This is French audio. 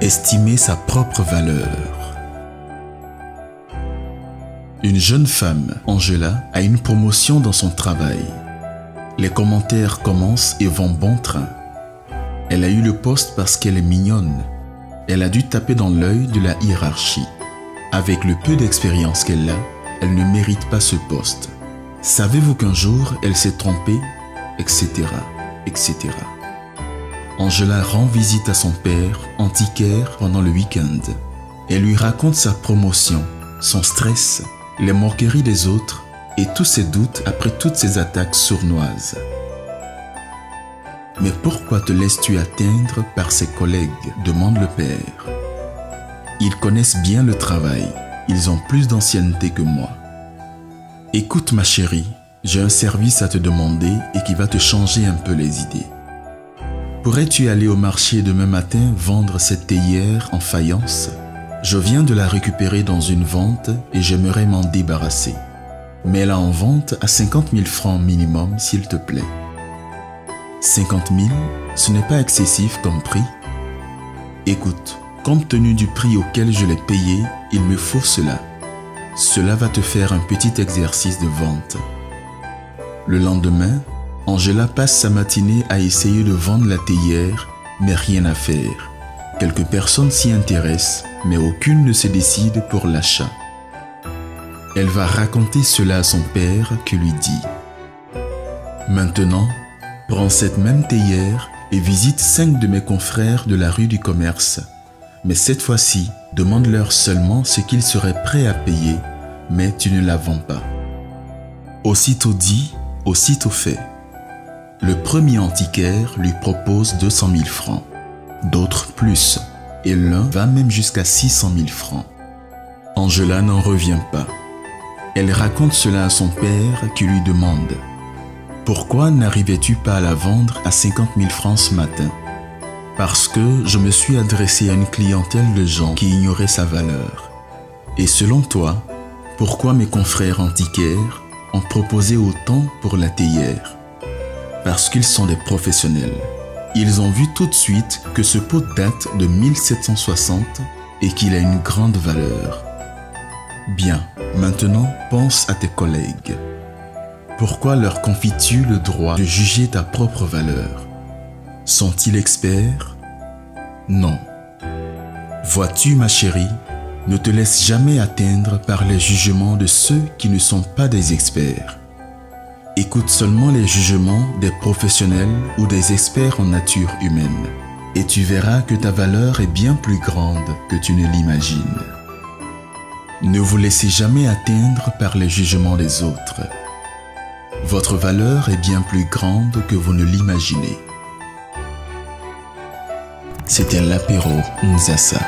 Estimer sa propre valeur. Une jeune femme, Angela, a une promotion dans son travail. Les commentaires commencent et vont bon train. Elle a eu le poste parce qu'elle est mignonne. Elle a dû taper dans l'œil de la hiérarchie. Avec le peu d'expérience qu'elle a, elle ne mérite pas ce poste. Savez-vous qu'un jour, elle s'est trompée, etc., etc. Angela rend visite à son père, antiquaire, pendant le week-end. Elle lui raconte sa promotion, son stress, les moqueries des autres et tous ses doutes après toutes ces attaques sournoises. « Mais pourquoi te laisses-tu atteindre par ses collègues ?» demande le père. « Ils connaissent bien le travail, ils ont plus d'ancienneté que moi. Écoute ma chérie, j'ai un service à te demander et qui va te changer un peu les idées. Pourrais-tu aller au marché demain matin vendre cette théière en faïence? Je viens de la récupérer dans une vente et j'aimerais m'en débarrasser. Mets-la en vente à 50 000 francs minimum, s'il te plaît. » 50 000, ce n'est pas excessif comme prix. Écoute, compte tenu du prix auquel je l'ai payé, il me faut cela. Cela va te faire un petit exercice de vente. Le lendemain, Angela passe sa matinée à essayer de vendre la théière, mais rien à faire. Quelques personnes s'y intéressent, mais aucune ne se décide pour l'achat. Elle va raconter cela à son père qui lui dit « Maintenant, prends cette même théière et visite 5 de mes confrères de la rue du commerce. Mais cette fois-ci, demande-leur seulement ce qu'ils seraient prêts à payer, mais tu ne la vends pas. » Aussitôt dit, aussitôt fait. Le premier antiquaire lui propose 200 000 francs, d'autres plus, et l'un va même jusqu'à 600 000 francs. Angela n'en revient pas. Elle raconte cela à son père qui lui demande « Pourquoi n'arrivais-tu pas à la vendre à 50 000 francs ce matin ?»« Parce que je me suis adressé à une clientèle de gens qui ignoraient sa valeur. Et selon toi, pourquoi mes confrères antiquaires ont proposé autant pour la théière ? Parce qu'ils sont des professionnels. Ils ont vu tout de suite que ce pot date de 1760 et qu'il a une grande valeur. Bien, maintenant pense à tes collègues. Pourquoi leur confies-tu le droit de juger ta propre valeur? Sont-ils experts? Non. Vois-tu, ma chérie, ne te laisse jamais atteindre par les jugements de ceux qui ne sont pas des experts. Écoute seulement les jugements des professionnels ou des experts en nature humaine, et tu verras que ta valeur est bien plus grande que tu ne l'imagines. Ne vous laissez jamais atteindre par les jugements des autres. Votre valeur est bien plus grande que vous ne l'imaginez. C'était l'apéro Nzassa.